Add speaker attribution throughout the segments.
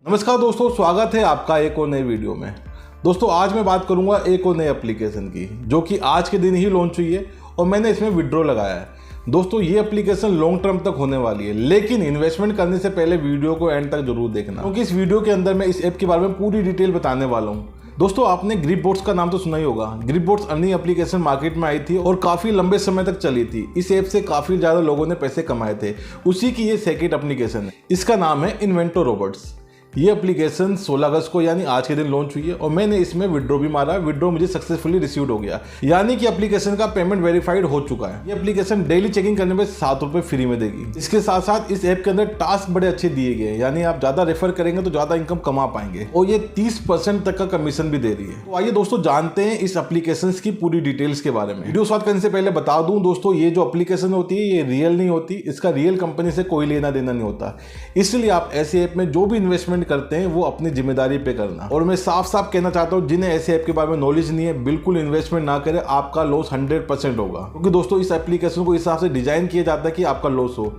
Speaker 1: नमस्कार दोस्तों, स्वागत है आपका एक और नई वीडियो में। दोस्तों आज मैं बात करूंगा एक और नई एप्लीकेशन की जो कि आज के दिन ही लॉन्च हुई है और मैंने इसमें विड्रॉ लगाया है। दोस्तों ये एप्लीकेशन लॉन्ग टर्म तक होने वाली है, लेकिन इन्वेस्टमेंट करने से पहले वीडियो को एंड तक जरूर देखना, क्योंकि इस वीडियो के अंदर मैं इस ऐप के बारे में पूरी डिटेल बताने वाला हूँ। दोस्तों आपने ग्रिपबोट्स का नाम तो सुना ही होगा। ग्रिपबोट्स अर्निंग एप्लीकेशन मार्केट में आई थी और काफ़ी लंबे समय तक चली थी। इस ऐप से काफ़ी ज़्यादा लोगों ने पैसे कमाए थे। उसी की ये सेकंड एप्लीकेशन है। इसका नाम है इन्वेंटो रोबोट्स। ये एप्लीकेशन 16 अगस्त को यानी आज के दिन लॉन्च हुई है और मैंने इसमें विड्रॉ भी मारा। विड्रॉ मुझे सक्सेसफुली रिसीव्ड हो गया, यानी कि एप्लीकेशन का पेमेंट वेरीफाइड हो चुका है। ये एप्लीकेशन डेली चेकिंग करने में 7 रुपये फ्री में देगी। इसके साथ साथ इस ऐप के अंदर टास्क बड़े अच्छे दिए गए हैं, यानी आप ज़्यादा रेफर करेंगे तो ज़्यादा इनकम कमा पाएंगे और ये 30% तक का कमीशन भी दे रही है। तो आइए दोस्तों जानते हैं इस एप्लीकेशन की पूरी डिटेल्स के बारे में। वीडियो स्टार्ट करने से पहले बता दूं दोस्तों, ये जो एप्लीकेशन होती है ये रियल नहीं होती। इसका रियल कंपनी से कोई लेना देना नहीं होता, इसलिए आप ऐसे ऐप में जो भी इन्वेस्टमेंट करते हैं वो अपनी जिम्मेदारी पे करना। और मैं साफ साफ कहना चाहता हूं, जिन्हें ऐसे ऐप के बारे में नॉलेज नहीं है बिल्कुल इन्वेस्टमेंट ना करें, आपका लॉस 100% होगा। क्योंकि दोस्तों इस एप्लीकेशन को इस हिसाब से डिजाइन किया जाता है कि आपका लॉस हो।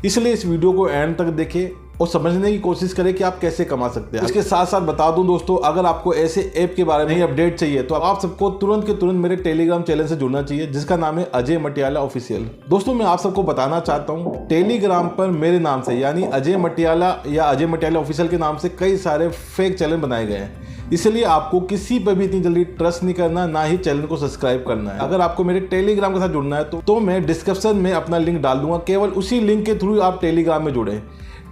Speaker 1: इसलिए इस वीडियो को एंड तक देखें और समझने की कोशिश करें कि आप कैसे कमा सकते हैं। इसके साथ साथ बता दूं दोस्तों, अगर आपको ऐसे ऐप के बारे में अपडेट चाहिए तो आप सबको तुरंत के तुरंत मेरे टेलीग्राम चैनल से जुड़ना चाहिए, जिसका नाम है अजय मटियाला ऑफिशियल। दोस्तों मैं आप सबको बताना चाहता हूं, टेलीग्राम पर मेरे नाम से यानी अजय मटियाला या अजय मटियाला ऑफिशियल के नाम से कई सारे फेक चैनल बनाए गए हैं। इसलिए आपको किसी पर भी इतनी जल्दी ट्रस्ट नहीं करना, ना ही चैनल को सब्सक्राइब करना है। अगर आपको मेरे टेलीग्राम के साथ जुड़ना है तो मैं डिस्क्रिप्शन में अपना लिंक डाल दूंगा। केवल उसी लिंक के थ्रू आप टेलीग्राम में जुड़े।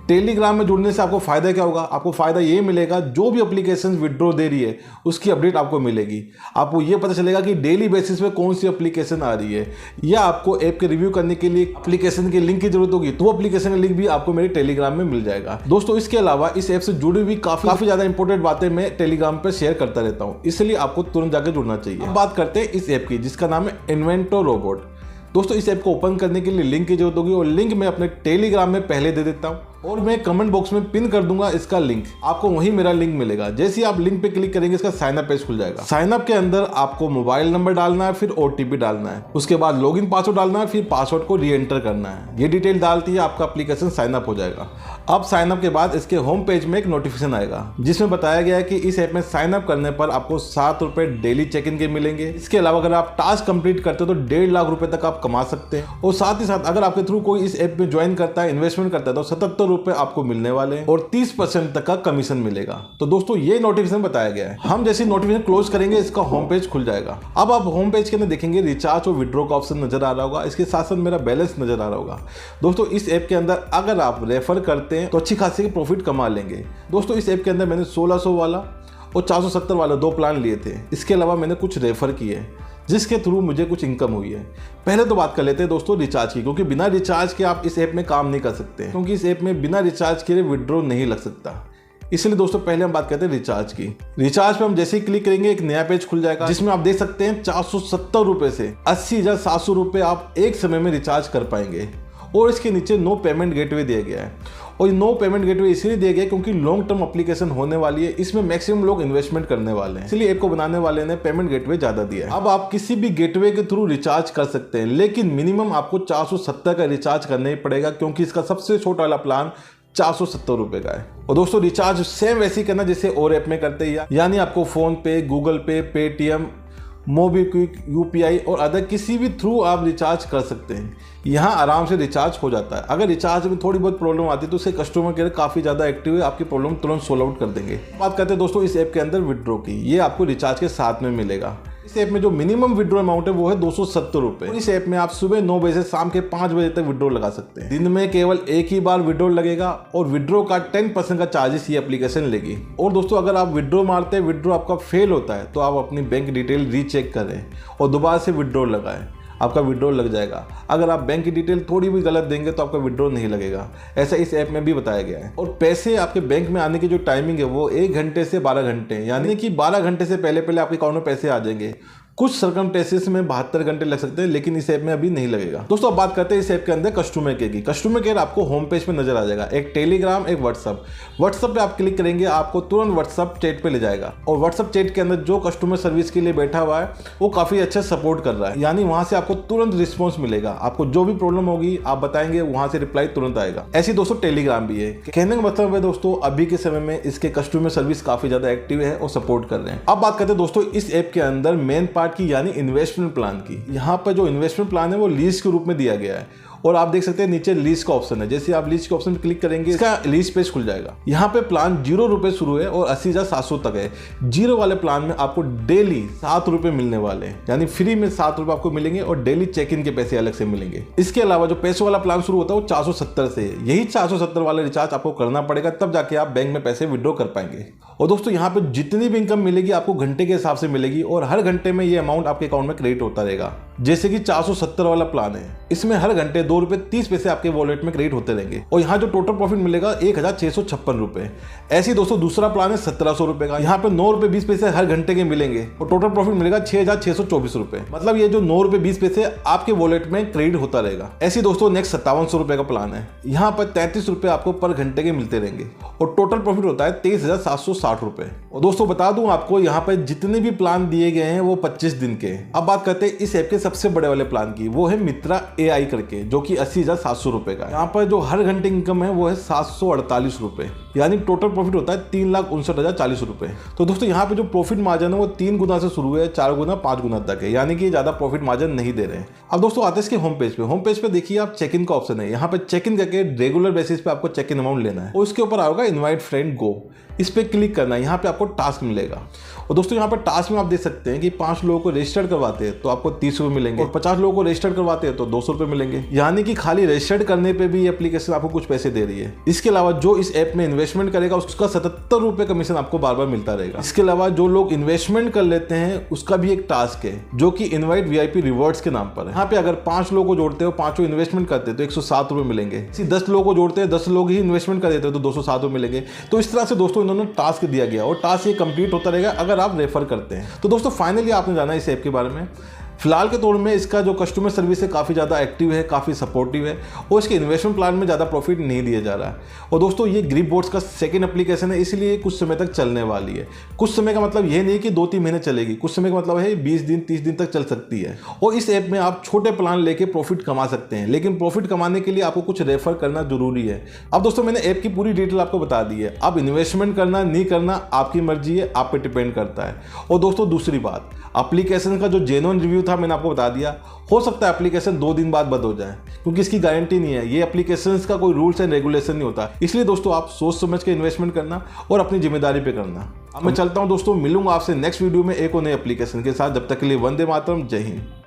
Speaker 1: टेलीग्राम में जुड़ने से आपको फायदा क्या होगा? आपको फायदा ये मिलेगा, जो भी एप्लीकेशन विड्रॉ दे रही है उसकी अपडेट आपको मिलेगी। आपको ये पता चलेगा कि डेली बेसिस पे कौन सी एप्लीकेशन आ रही है, या आपको ऐप के रिव्यू करने के लिए एप्लीकेशन के लिंक की जरूरत होगी तो वो एप्लीकेशन का लिंक भी आपको मेरे टेलीग्राम में मिल जाएगा। दोस्तों इसके अलावा इस ऐप से जुड़ी हुई काफी ज्यादा इंपॉर्टेंट बातें मैं टेलीग्राम पर शेयर करता रहता हूँ, इसलिए आपको तुरंत जाकर जुड़ना चाहिए। अब बात करते हैं इस ऐप की, जिसका नाम है इन्वेंटो रोबोट। दोस्तों इस ऐप को ओपन करने के लिए लिंक की जरूरत होगी और लिंक मैं अपने टेलीग्राम में पहले दे देता हूँ और मैं कमेंट बॉक्स में पिन कर दूंगा इसका लिंक। आपको वहीं मेरा लिंक मिलेगा। जैसे ही आप लिंक पे क्लिक करेंगे इसका साइन अप पेज खुल जाएगा। साइन अप के अंदर आपको मोबाइल नंबर डालना है, फिर ओटीपी डालना है, उसके बाद लॉगिन पासवर्ड डालना है, फिर पासवर्ड को री एंटर करना है। ये डिटेल डालती है आपका एप्लीकेशन साइन अप हो जाएगा। अब साइन अप के बाद इसके होम पेज में एक नोटिफिकेशन आएगा जिसमें बताया गया है कि इस ऐप में साइन अप करने पर आपको 7 रुपए डेली चेक इन के मिलेंगे। इसके अलावा अगर आप टास्क कंप्लीट करते हो तो 1.5 लाख रुपए तक आप कमा सकते हैं। और साथ ही साथ अगर आपके थ्रू कोई इस ऐप में ज्वाइन करता है, इन्वेस्टमेंट करता है, तो 77 रुपए आपको मिलने वाले हैं और 30% तक का कमीशन मिलेगा। तो दोस्तों ये नोटिफिकेशन बताया गया है। हम जैसे नोटिफिकेशन क्लोज करेंगे इसका होम पेज खुल जाएगा। अब आप होम पेज के अंदर देखेंगे रिचार्ज और विड्रॉ का ऑप्शन नजर आ रहा होगा। इसके साथ साथ मेरा बैलेंस नजर आ रहा होगा। दोस्तों इस ऐप के अंदर अगर आप रेफर करते हैं तो अच्छी खासी प्रॉफिट कमा लेंगे। दोस्तों इस ऐप के अंदर मैंने 1600 वाला और 470 वाला 2 प्लान लिए थे। इसके अलावा मैंने कुछ रेफर किए जिसके थ्रू मुझे कुछ इनकम हुई है। पहले तो बात कर लेते हैं दोस्तों रिचार्ज की, क्योंकि बिना रिचार्ज के आप इस ऐप में काम नहीं कर सकते, क्योंकि इस ऐप में बिना रिचार्ज के विड्रॉ नहीं लग सकता। इसलिए दोस्तों पहले हम बात करते हैं रिचार्ज की। रिचार्ज पे हम जैसे ही क्लिक करेंगे एक नया पेज खुल जाएगा जिसमें आप देख सकते हैं 470 रुपए से 80,700 रुपए आप एक समय में रिचार्ज कर पाएंगे। और इसके नीचे नो पेमेंट गेटवे दिया गया है। और नो पेमेंट गेटवे इसलिए दिया गया क्योंकि लॉन्ग टर्म एप्लीकेशन होने वाली है, इसमें मैक्सिमम लोग इन्वेस्टमेंट करने वाले हैं, इसलिए ऐप को बनाने वाले ने पेमेंट गेटवे ज्यादा दिया है। अब आप किसी भी गेटवे के थ्रू रिचार्ज कर सकते हैं, लेकिन मिनिमम आपको 470 का रिचार्ज करना ही पड़ेगा, क्योंकि इसका सबसे छोटा वाला प्लान 470 रुपए का है। और दोस्तों रिचार्ज सेम वैसे ही करना जैसे और ऐप में करते हैं, यानी आपको फोन पे, गूगल पे, पेटीएम, मोबीक्विक, यूपीआई और अदर किसी भी थ्रू आप रिचार्ज कर सकते हैं। यहाँ आराम से रिचार्ज हो जाता है। अगर रिचार्ज में थोड़ी बहुत प्रॉब्लम आती है तो उससे कस्टमर केयर काफ़ी ज़्यादा एक्टिव है, आपकी प्रॉब्लम तुरंत सोल्व आउट कर देंगे। बात करते हैं दोस्तों इस ऐप के अंदर विड्रॉ की। ये आपको रिचार्ज के साथ में मिलेगा। इस ऐप में जो मिनिमम विड्रॉ अमाउंट है वो है 270 रुपए। इस ऐप में आप सुबह 9 बजे से शाम के 5 बजे तक विड्रॉ लगा सकते हैं। दिन में केवल एक ही बार विड्रॉ लगेगा और विड्रॉ का 10% का चार्जेस ये एप्लीकेशन लेगी। और दोस्तों अगर आप विड्रॉ मारते हैं, विड्रॉ आपका फेल होता है, तो आप अपनी बैंक डिटेल रीचेक करें और दोबारा से विड्रॉ लगाएं, आपका विड्रॉ लग जाएगा। अगर आप बैंक की डिटेल थोड़ी भी गलत देंगे तो आपका विड्रॉ नहीं लगेगा। ऐसा इस ऐप में भी बताया गया है। और पैसे आपके बैंक में आने की जो टाइमिंग है वो 1 घंटे से 12 घंटे, यानी कि 12 घंटे से पहले आपके अकाउंट में पैसे आ जाएंगे। कुछ सर्कमस्टेंसेस में 72 घंटे लग सकते हैं, लेकिन इस ऐप में अभी नहीं लगेगा। दोस्तों अब बात करते हैं इस ऐप के अंदर कस्टमर केयर की। कस्टमर केयर आपको होम पेज पे नजर आ जाएगा, एक टेलीग्राम, एक व्हाट्सअप पे आप क्लिक करेंगे, आपको तुरंत व्हाट्सअप चैट पे ले जाएगा। और व्हाट्सअप चैट के अंदर जो कस्टमर सर्विस के लिए बैठा हुआ है वो काफी अच्छा सपोर्ट कर रहा है, यानी वहां से आपको तुरंत रिस्पॉन्स मिलेगा। आपको जो भी प्रॉब्लम होगी आप बताएंगे, वहां से रिप्लाई तुरंत आएगा। ऐसी दोस्तों टेलीग्राम भी है। कहने का मतलब है दोस्तों अभी के समय में इसके कस्टमर सर्विस काफी ज्यादा एक्टिव है और सपोर्ट कर रहे हैं। अब बात करते हैं दोस्तों इस ऐप के अंदर मेन पार्ट की, यानी इन्वेस्टमेंट प्लान की। यहाँ पर जो इन्वेस्टमेंट प्लान है वो लीज के रूप में दिया गया है और आप देख सकते हैं नीचे लीज का ऑप्शन है। जैसे आप लीज के ऑप्शन पर क्लिक करेंगे इसका लीज पेज खुल जाएगा। यहाँ पे प्लान 0 रुपए शुरू है और 80,700 तक है। 0 वाले प्लान में आपको डेली 7 रुपए मिलने वाले हैं, यानी फ्री में 7 रुपए आपको मिलेंगे और डेली चेक इन के पैसे अलग से मिलेंगे। इसके अलावा जो पैसे वाला प्लान शुरू होता है वो 470 से है। यही 470 वाला रिचार्ज आपको करना पड़ेगा, तब जाके आप बैंक में पैसे विड्रॉ कर पाएंगे। और दोस्तों यहाँ पे जितनी भी इनकम मिलेगी आपको घंटे के हिसाब से मिलेगी और हर घंटे में ये अमाउंट आपके अकाउंट में क्रेडिट होता रहेगा। जैसे कि 470 वाला प्लान है, इसमें हर घंटे 2 रुपए 30 पैसे आपके वॉलेट में क्रेडिट होते रहेंगे और यहाँ जो टोटल प्रॉफिट मिलेगा 1,656 रुपए। ऐसे दोस्तों दूसरा प्लान है 1700 रुपए का, यहाँ पे 9 रुपए 20 पैसे हर घंटे के मिलेंगे और टोटल प्रॉफिट मिलेगा 6,624 रुपए। मतलब ये जो 9 रुपए 20 पैसे आपके वॉलेट में क्रेडिट होता रहेगा। ऐसे दोस्तों नेक्स्ट 5700 रुपए का प्लान है, यहाँ पर 33 रुपए आपको पर घंटे के मिलते रहेंगे और टोटल प्रॉफिट होता है 23,760 रुपए। और दोस्तों बता दूं आपको यहाँ पे जितने भी प्लान दिए गए हैं वो 25 दिन के। अब बात करते हैं इस ऐप के सबसे बड़े वाले प्लान की, वो है मित्रा AI करके, जो कि 80,700 रुपए का। यहाँ पर जो हर घंटे इनकम है वो है 748 रुपए, यानी टोटल प्रॉफिट होता है 3,59,040 रुपए। तो दोस्तों यहाँ पे जो प्रॉफिट मार्जिन है वो 3 गुना से शुरू है, 4 गुना 5 गुना तक है, यानी कि ज्यादा प्रॉफिट मार्जिन नहीं दे रहे हैं। अब दोस्तों आते हैं इसके होम पेज पे। होम पेज पे देखिए आप चेक इन का ऑप्शन है, यहाँ पे चेक इन करके रेगुलर बेसिस पे आपको चेक इन अमाउंट लेना है और उसके ऊपर आएगा इनवाइट फ्रेंड गो, इस पे क्लिक करना है। यहाँ पे आपको टास्क मिलेगा और दोस्तों यहाँ पर टास्क में आप देख सकते हैं कि 5 लोगों को रजिस्टर्ड करवाते हैं तो आपको 30 रुपए मिलेंगे और 50 लोगों को रजिस्टर्ड करवाते हैं तो 200 रुपए मिलेंगे, यानी कि खाली रजिस्टर्ड करने पे भी एप्लीकेशन आपको कुछ पैसे दे रही है। इसके अलावा जो इस ऐप में इन्वेस्टमेंट करेगा उसका 77 रुपए कमीशन आपको बार बार मिलता रहेगा। इसके अलावा जो लोग इन्वेस्टमेंट कर लेते हैं उसका भी एक टास्क है जो कि इनवाइट VIP रिवॉर्ड्स के नाम पर है। यहाँ पे अगर 5 लोगों को जोड़ते हो, 5 इन्वेस्टमेंट करते हैं तो 107 रुपए मिलेंगे। 10 लोगों को जोड़ते हैं, 10 लोग ही इन्वेस्टमेंट कर देते हैं तो 207 रुपए मिलेंगे। तो इस तरह से दोस्तों इन्होंने टास्क दिया गया और टास्क ये कंप्लीट होता रहेगा अगर आप रेफर करते हैं। तो दोस्तों फाइनली आपने जाना इस ऐप के बारे में। फिलहाल के तौर में इसका जो कस्टमर सर्विस है काफ़ी ज़्यादा एक्टिव है, काफ़ी सपोर्टिव है और इसके इन्वेस्टमेंट प्लान में ज़्यादा प्रॉफिट नहीं दिया जा रहा है। और दोस्तों ये ग्रिप बोर्ड्स का सेकंड एप्लीकेशन है, इसलिए कुछ समय तक चलने वाली है। कुछ समय का मतलब ये नहीं कि 2-3 महीने चलेगी, कुछ समय का मतलब है 20 दिन 30 दिन तक चल सकती है। और इस ऐप में आप छोटे प्लान लेके प्रॉफिट कमा सकते हैं, लेकिन प्रॉफिट कमाने के लिए आपको कुछ रेफर करना जरूरी है। अब दोस्तों मैंने ऐप की पूरी डिटेल आपको बता दी है। अब इन्वेस्टमेंट करना नहीं करना आपकी मर्जी है, आप पे डिपेंड करता है। और दोस्तों दूसरी बात, एप्लीकेशन का जो जेन्युइन रिव्यू था मैंने आपको बता दिया। हो सकता है एप्लीकेशन 2 दिन बाद बंद हो जाए, क्योंकि इसकी गारंटी नहीं है। ये एप्लीकेशंस का कोई रूल्स एंड रेगुलेशन नहीं होता, इसलिए दोस्तों आप सोच समझ के इन्वेस्टमेंट करना और अपनी जिम्मेदारी पे करना। अब मैं चलता हूं दोस्तों, मिलूंगा आपसे नेक्स्ट वीडियो में एक और नए एप्लीकेशन के साथ। जब तक के लिए वंदे मातरम, जय हिंद।